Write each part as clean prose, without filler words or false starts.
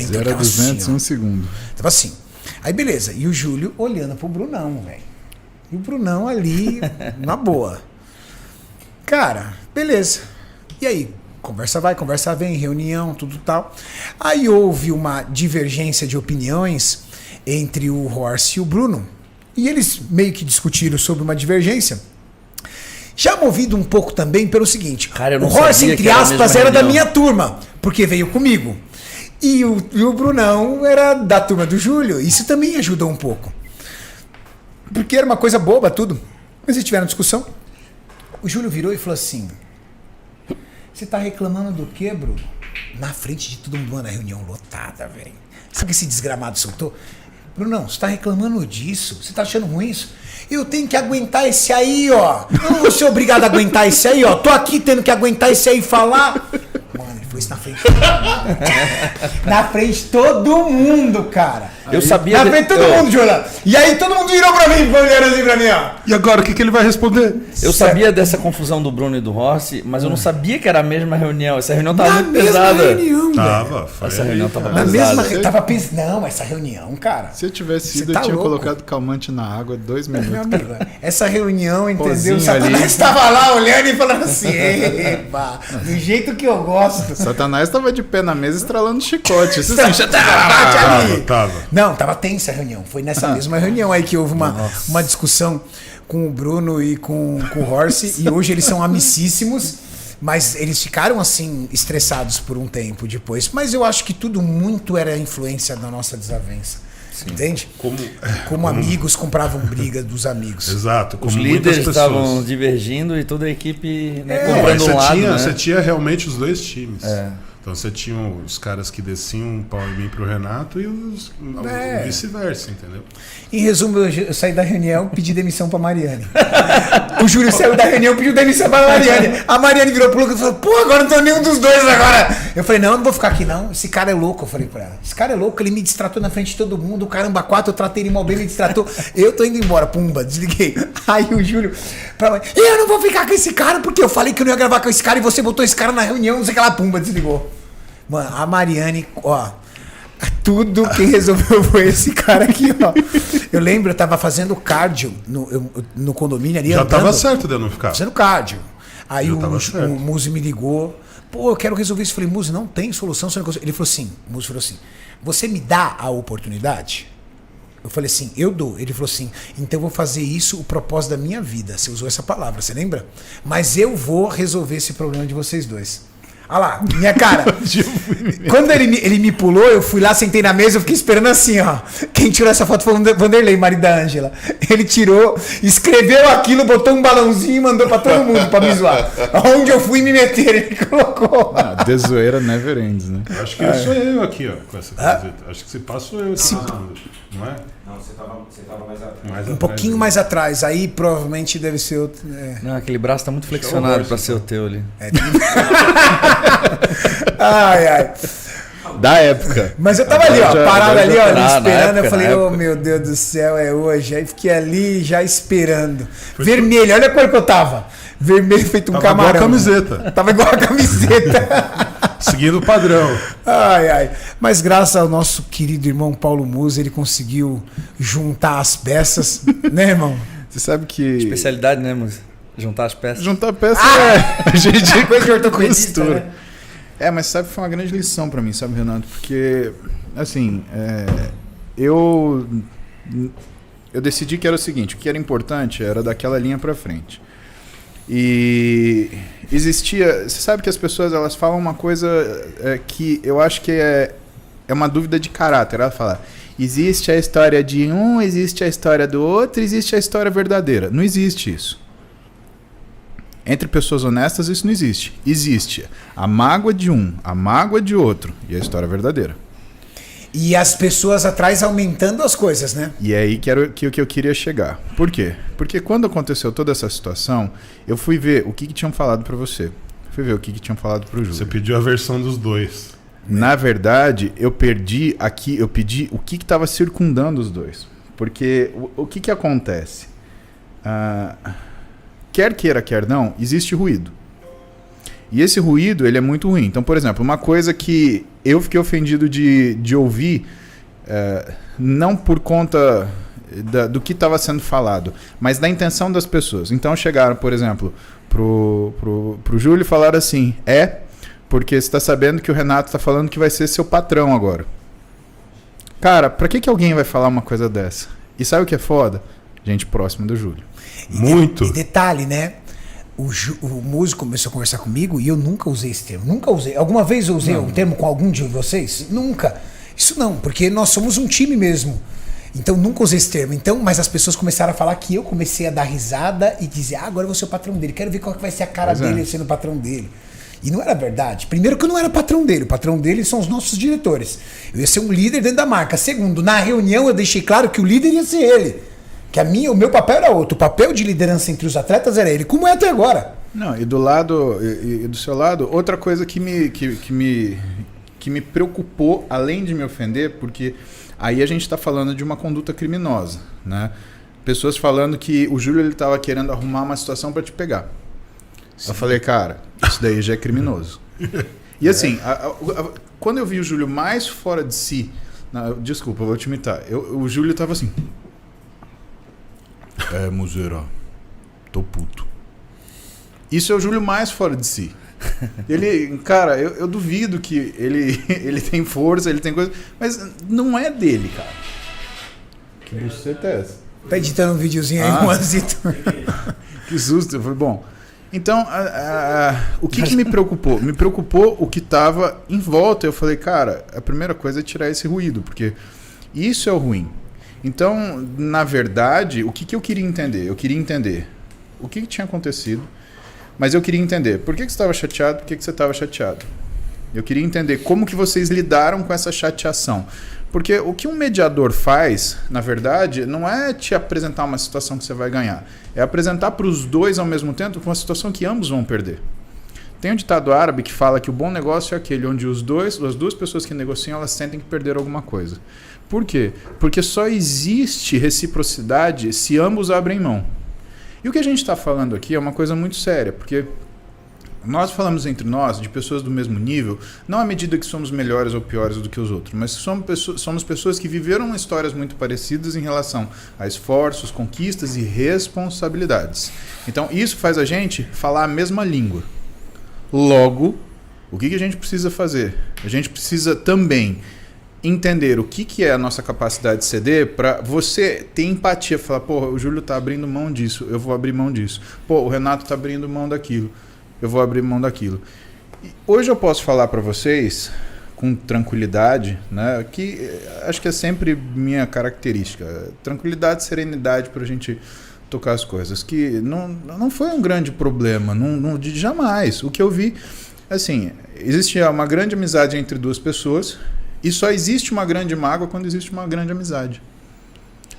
Então, 0 a 200 em um assim, segundo. Tava assim. Aí beleza, e o Júlio olhando pro Brunão, velho. E o Brunão ali, na boa. Cara, beleza. E aí, conversa vai, conversa vem, reunião, tudo tal. Aí houve uma divergência de opiniões entre o Horst e o Bruno. E eles meio que discutiram sobre uma divergência. Já movido um pouco também pelo seguinte. Cara, eu não o Horst, sabia entre que era a aspas, mesma era da reunião. minha turma, porque veio comigo. E o Brunão era da turma do Júlio. Isso também ajudou um pouco. Porque era uma coisa boba, tudo. Mas eles tiveram discussão. O Júlio virou e falou assim: você tá reclamando do quê, Bruno? Na frente de todo mundo, na reunião lotada, velho. Sabe o que esse desgramado soltou? Brunão, você tá reclamando disso? Você tá achando ruim isso? Eu tenho que aguentar esse aí, ó. Eu não vou ser obrigado a aguentar esse aí, ó. Tô aqui tendo que aguentar esse aí falar. Mano, ele foi isso na frente. Na frente de todo mundo, cara. Eu sabia. Na frente de todo mundo, Júlio. E aí todo mundo virou pra mim, olhando assim pra mim, ó. E agora, o que ele vai responder? Eu sabia dessa confusão do Bruno e do Horst, mas eu não sabia que era a mesma reunião. Essa reunião tava Na muito mesma pesada. reunião, Tava, foi Essa aí, reunião tava cara. Na pesada. mesma. Tava pensando. Não, essa reunião, cara. Se eu tivesse Você ido, tá eu tinha louco. colocado calmante na água 2 Meu minutos. amigo, essa reunião, entendeu? Pozinho O Satanás ali. estava lá olhando e falando assim: epa, do jeito que eu gosto. Satanás tava de pé na mesa estralando chicote. Isso assim, Tava. Não, tava tensa a reunião. Foi nessa mesma reunião aí que houve uma discussão com o Bruno e com o Horst. E hoje eles são amicíssimos. Mas eles ficaram assim, estressados por um tempo depois. Mas eu acho que tudo muito era influência da nossa desavença. Entende? Como amigos compravam briga dos amigos. Exato. Os Como líderes muitas estavam pessoas. divergindo e toda a equipe, né, Não, comprando você, um lado, tinha, né? você tinha realmente os dois times. É. Então você tinha os caras que desciam um pau em mim pro Renato e o vice-versa, entendeu? Em resumo, eu saí da reunião e pedi demissão pra Mariane. O Júlio saiu da reunião e pediu demissão pra Mariane. A Mariane virou pro Lucas e falou: pô, agora não tô nenhum dos dois agora. Eu falei: não vou ficar aqui não. Esse cara é louco. Eu falei pra ela: esse cara é louco, ele me distratou na frente de todo mundo. Caramba, 4, eu tratei ele mal bem, me distratou. Eu tô indo embora, pumba, desliguei. Aí o Júlio, eu não vou ficar com esse cara porque eu falei que eu não ia gravar com esse cara e você botou esse cara na reunião, não sei o que lá, pumba, desligou. Mano, a Mariane, ó, tudo quem resolveu foi esse cara aqui, ó. Eu lembro, eu tava fazendo cardio no condomínio ali. Já andando, tava certo de eu não ficar. fazendo cardio. Aí Já o tava certo. Muzi me ligou. Pô, eu quero resolver isso. Eu falei: Muzi, não tem solução. Você não consegue. Ele falou assim: o Muzi falou assim: você me dá a oportunidade? Eu falei assim: eu dou. Ele falou assim: então eu vou fazer isso o propósito da minha vida. Você usou essa palavra, você lembra? Mas eu vou resolver esse problema de vocês dois. Olha lá, minha cara. Quando ele me pulou, eu fui lá, sentei na mesa, eu fiquei esperando assim, ó. Quem tirou essa foto foi o Vanderlei, marido da Ângela. Ele tirou, escreveu aquilo, botou um balãozinho e mandou pra todo mundo pra me zoar. Onde eu fui me meter, ele colocou. De zoeira never ends, né? Acho que sou eu aqui, ó, com essa camiseta. Acho que se passa eu falando, não é? Não, você tava mais atrás. Um pouquinho mais atrás, aí provavelmente deve ser outro. Não, aquele braço tá muito flexionado Horst, pra ser o teu ali. Ai, ai. Da época. Mas eu tava ali, ó, parado ali, ó, ali na esperando. época, Eu falei: na oh época. meu Deus do céu, é hoje. Aí fiquei ali já esperando. Vermelho, olha a cor que eu tava. Vermelho feito um Tava camarão. igual a camiseta. Tava igual a camiseta. Seguindo o padrão. Ai, ai. Mas graças ao nosso querido irmão Paulo Musa, ele conseguiu juntar as peças, né, irmão? Você sabe que... Especialidade, né, Muzi? Juntar as peças. Juntar peça é... A gente Coisa de ortopedista, costura. né? É, mas sabe, foi uma grande lição pra mim, sabe, Renato? Porque, assim, eu decidi que era o seguinte: o que era importante era daquela linha pra frente. E existia... Você sabe que as pessoas, elas falam uma coisa que eu acho que é uma dúvida de caráter. Ela fala: existe a história de um, existe a história do outro, existe a história verdadeira. Não existe isso. Entre pessoas honestas isso não existe. Existe a mágoa de um, a mágoa de outro e a história verdadeira. E as pessoas atrás aumentando as coisas, né? E é aí que era o que eu queria chegar. Por quê? Porque quando aconteceu toda essa situação, eu fui ver o que tinham falado pra você. Fui ver o que tinham falado pro Júlio. Você pediu a versão dos dois. Na verdade, eu pedi o que estava circundando os dois. Porque o que acontece? Quer queira, quer não, existe ruído. E esse ruído, ele é muito ruim. Então, por exemplo, uma coisa que eu fiquei ofendido de ouvir, não por conta do que estava sendo falado, mas da intenção das pessoas. Então chegaram, por exemplo, pro Júlio e falaram assim, porque você está sabendo que o Renato está falando que vai ser seu patrão agora. Cara, pra que alguém vai falar uma coisa dessa? E sabe o que é foda? Gente próxima do Júlio. Muito. E detalhe, né? O músico começou a conversar comigo e eu nunca usei esse termo. Nunca usei. Alguma vez eu usei um termo com algum de vocês? Nunca. Isso não, porque nós somos um time mesmo. Então nunca usei esse termo. Então, mas as pessoas começaram a falar que eu comecei a dar risada e dizer, agora eu vou ser o patrão dele. Quero ver qual que vai ser a cara dele sendo o patrão dele. E não era verdade. Primeiro que eu não era patrão dele. O patrão dele são os nossos diretores. Eu ia ser um líder dentro da marca. Segundo, na reunião eu deixei claro que o líder ia ser ele. Que o meu papel era outro. O papel de liderança entre os atletas era ele. Como é até agora. Não, e do lado, e do seu lado, outra coisa que me preocupou, além de me ofender, porque aí a gente está falando de uma conduta criminosa, né? Pessoas falando que o Júlio estava querendo arrumar uma situação para te pegar. Sim. Eu falei, cara, isso daí já é criminoso. E assim, quando eu vi o Júlio mais fora de si, desculpa, eu vou te imitar. O Júlio estava assim. Muzeira, tô puto. Isso é o Júlio mais fora de si. Ele, cara, eu duvido que ele tem força, ele tem coisa, mas não é dele, cara. Que buceta é essa? Tá editando um videozinho aí, Moazito. Que susto, foi bom. Então, o que me preocupou? Me preocupou o que estava em volta. Eu falei, cara, a primeira coisa é tirar esse ruído, porque isso é o ruim. Então, na verdade, o que eu queria entender? Eu queria entender o que tinha acontecido, mas eu queria entender por que você estava chateado, por que você estava chateado. Eu queria entender como que vocês lidaram com essa chateação. Porque o que um mediador faz, na verdade, não é te apresentar uma situação que você vai ganhar. É apresentar para os dois ao mesmo tempo uma situação que ambos vão perder. Tem um ditado árabe que fala que o bom negócio é aquele onde as duas pessoas que negociam, elas sentem que perderam alguma coisa. Por quê? Porque só existe reciprocidade se ambos abrem mão. E o que a gente está falando aqui é uma coisa muito séria, porque nós falamos entre nós, de pessoas do mesmo nível, não à medida que somos melhores ou piores do que os outros, mas somos pessoas que viveram histórias muito parecidas em relação a esforços, conquistas e responsabilidades. Então isso faz a gente falar a mesma língua. Logo, o que a gente precisa fazer? A gente precisa também entender o que é a nossa capacidade de ceder para você ter empatia, falar, pô, o Júlio tá abrindo mão disso, eu vou abrir mão disso. Pô, o Renato tá abrindo mão daquilo, eu vou abrir mão daquilo. E hoje eu posso falar para vocês com tranquilidade, né, que acho que é sempre minha característica, tranquilidade, serenidade para a gente tocar as coisas, que não foi um grande problema, jamais. O que eu vi, assim, existia uma grande amizade entre duas pessoas e só existe uma grande mágoa quando existe uma grande amizade.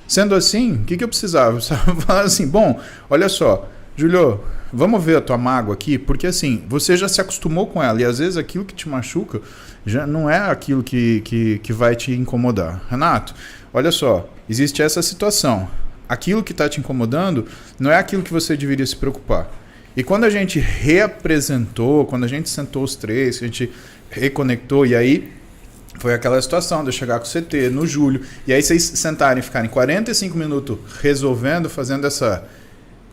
Sendo assim, o que eu precisava? Eu precisava falar assim, bom, olha só, Júlio, vamos ver a tua mágoa aqui, porque assim, você já se acostumou com ela e às vezes aquilo que te machuca já não é aquilo que vai te incomodar. Renato, olha só, existe essa situação. Aquilo que está te incomodando não é aquilo que você deveria se preocupar. E quando a gente reapresentou, quando a gente sentou os três, a gente reconectou, e aí foi aquela situação de eu chegar com o CT no Júlio, e aí vocês sentarem e ficarem 45 minutos resolvendo, fazendo essa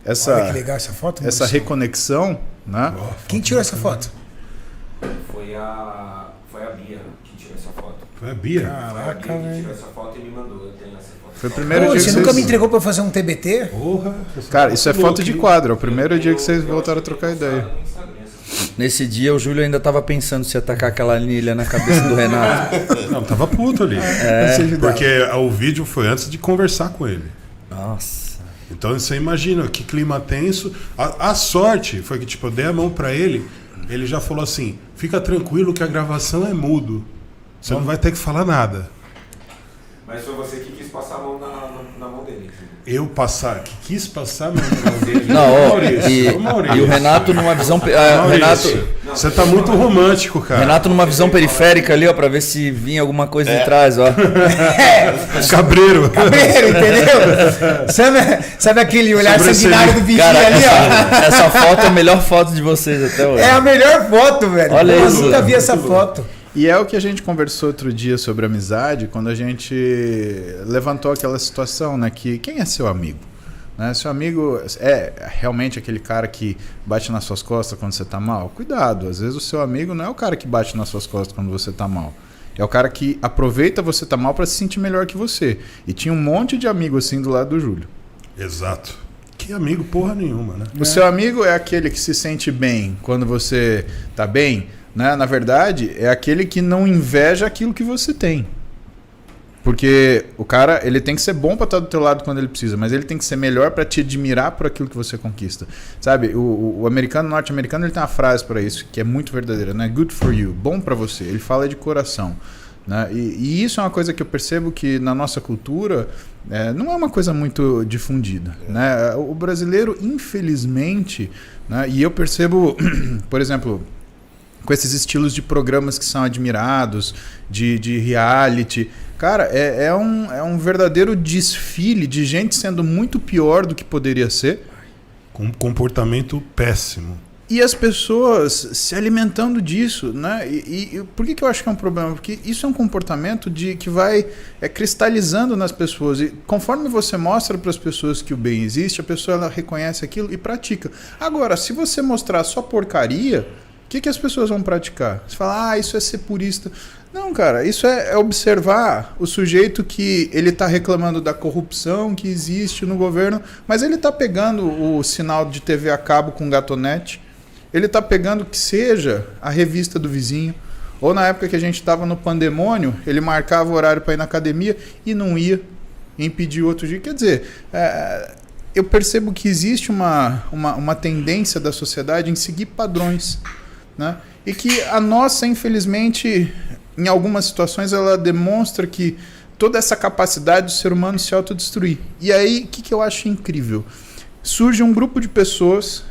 Olha que legal essa foto, essa reconexão, né? Quem tirou essa foto? Foi a Bia que tirou essa foto. Foi a Bia? Caraca, Foi a Bia que velho. tirou essa foto e me mandou. Eu tenho essa foto. Foi o primeiro dia que Você vocês... nunca me entregou pra fazer um TBT? Porra. Cara, isso é foto de quadro, é o primeiro dia que vocês voltaram a trocar ideia. Nesse dia o Júlio ainda tava pensando se ia tacar aquela anilha na cabeça do Renato. Não, tava puto ali. Porque o vídeo foi antes de conversar com ele. Nossa. Então você imagina que clima tenso. A sorte foi que tipo, eu dei a mão pra ele, ele já falou assim, fica tranquilo que a gravação é mudo. Você não vai ter que falar nada. Mas foi você que quis passar a mão na mão dele. Que quis passar na mão dele. Não, ó, Maurício. e o Renato numa visão. Maurício, você tá muito romântico, cara. Renato numa visão periférica ali, ó, pra ver se vinha alguma coisa de trás, ó. Cabreiro. Entendeu? Sabe aquele olhar sanguinário do bichinho Cara, ali, ó? essa foto é a melhor foto de vocês até hoje. É a melhor foto, velho. Olha Eu isso. nunca vi essa foto. E é o que a gente conversou outro dia sobre amizade, quando a gente levantou aquela situação, né? Que quem é seu amigo? Né? Seu amigo é realmente aquele cara que bate nas suas costas quando você tá mal? Cuidado, às vezes o seu amigo não é o cara que bate nas suas costas quando você tá mal. É o cara que aproveita você tá mal para se sentir melhor que você. E tinha um monte de amigo assim do lado do Júlio. Exato. Que amigo porra nenhuma, né? O seu amigo é aquele que se sente bem quando você tá bem, né? Na verdade, é aquele que não inveja aquilo que você tem. Porque o cara, ele tem que ser bom para estar do teu lado quando ele precisa, mas ele tem que ser melhor para te admirar por aquilo que você conquista. Sabe, o americano, norte-americano, ele tem uma frase para isso que é muito verdadeira, né? Good for you, bom para você. Ele fala de coração. Né? E isso é uma coisa que eu percebo que na nossa cultura não é uma coisa muito difundida. Né? O brasileiro, infelizmente, né? E eu percebo, por exemplo, com esses estilos de programas que são admirados, de reality, cara, é um verdadeiro desfile de gente sendo muito pior do que poderia ser. Com um comportamento péssimo. E as pessoas se alimentando disso, né? E por que eu acho que é um problema? Porque isso é um comportamento que vai cristalizando nas pessoas. E conforme você mostra para as pessoas que o bem existe, a pessoa ela reconhece aquilo e pratica. Agora, se você mostrar só porcaria, o que as pessoas vão praticar? Você fala, isso é ser purista. Não, cara, isso é observar o sujeito que ele está reclamando da corrupção que existe no governo, mas ele está pegando o sinal de TV a cabo com gatonete. Ele está pegando que seja a revista do vizinho. Ou na época que a gente estava no pandemônio, ele marcava o horário para ir na academia e não ia, e impedia outro dia. Quer dizer, eu percebo que existe uma tendência da sociedade em seguir padrões. Né? E que a nossa, infelizmente, em algumas situações, ela demonstra que toda essa capacidade do ser humano se autodestruir. E aí, o que eu acho incrível? Surge um grupo de pessoas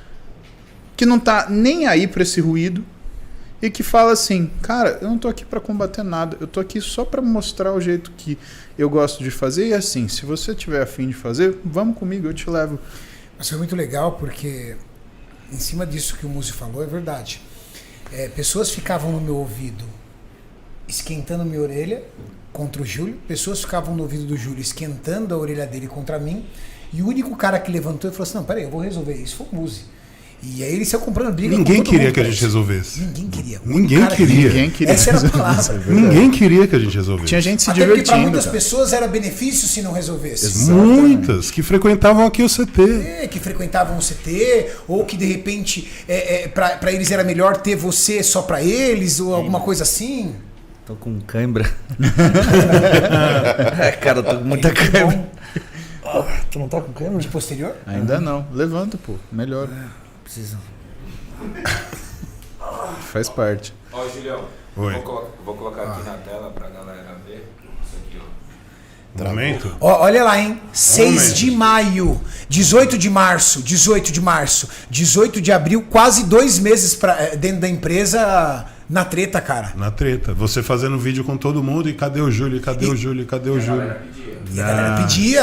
que não tá nem aí para esse ruído e que fala assim, cara, eu não tô aqui para combater nada, eu tô aqui só para mostrar o jeito que eu gosto de fazer e assim, se você tiver a fim de fazer, vamos comigo, eu te levo. Mas foi muito legal porque em cima disso que o Muzi falou é verdade. Pessoas ficavam no meu ouvido esquentando minha orelha contra o Júlio, pessoas ficavam no ouvido do Júlio esquentando a orelha dele contra mim, e o único cara que levantou e falou assim, não, peraí, eu vou resolver isso, foi o Muzi. E aí ele saiu comprando briga. Ninguém queria que a gente resolvesse. Ninguém queria. Ninguém queria. Essa era a palavra. Ninguém queria que a gente resolvesse. Tinha gente se Até porque divertindo. para muitas cara. pessoas era benefício se não resolvesse. Muitas que frequentavam aqui o CT. Que frequentavam o CT, ou que de repente para eles era melhor ter você só para eles, ou alguma coisa assim. Tô com cãibra. Cara, tô com muita cãibra. Tu não tá com cãibra? De posterior? Ainda não. Levanta, pô. Melhor. Precisa. Faz parte. Ó, Julião, Oi. vou colocar aqui na tela pra galera ver. Isso aqui, ó. Momento? Olha lá, hein? 6 de maio, 18 de março, 18 de abril, quase 2 meses dentro da empresa na treta, cara. Na treta. Você fazendo vídeo com todo mundo e cadê o Júlio? Cadê o Júlio? Cadê o Júlio? E a galera pedia.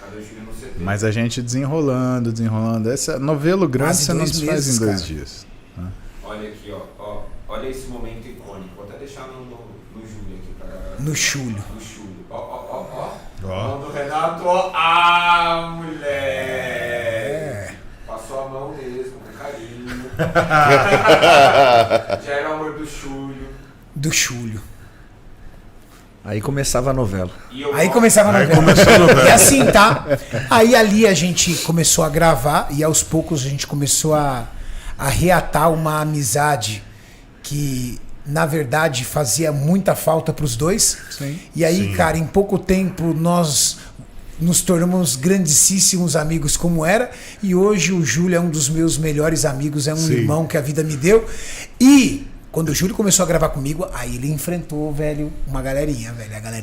Cadê o Júlio no CT? Mas a gente desenrolando. Essa novelo grande Quase você não 2 desfaz meses, em 2 cara. dias. Olha aqui, ó. Olha esse momento icônico. Vou até deixar no Júlio aqui pra galera. No Júlio. No Júlio. Ó. Ó. Mão do Renato, ó. Ah, mulher! Passou a mão mesmo, com carinho. Já era o amor do Júlio. Do Júlio. Aí começava a novela. Aí começava a novela. começou a novela. E assim, tá? Aí ali a gente começou a gravar e aos poucos a gente começou a reatar uma amizade que, na verdade, fazia muita falta pros dois. Sim. E aí, Sim. cara, em pouco tempo nós nos tornamos grandíssimos amigos como era. E hoje o Júlio é um dos meus melhores amigos, é um Sim. irmão que a vida me deu. E quando o Júlio começou a gravar comigo, aí ele enfrentou, velho, uma galerinha, velho. A galerinha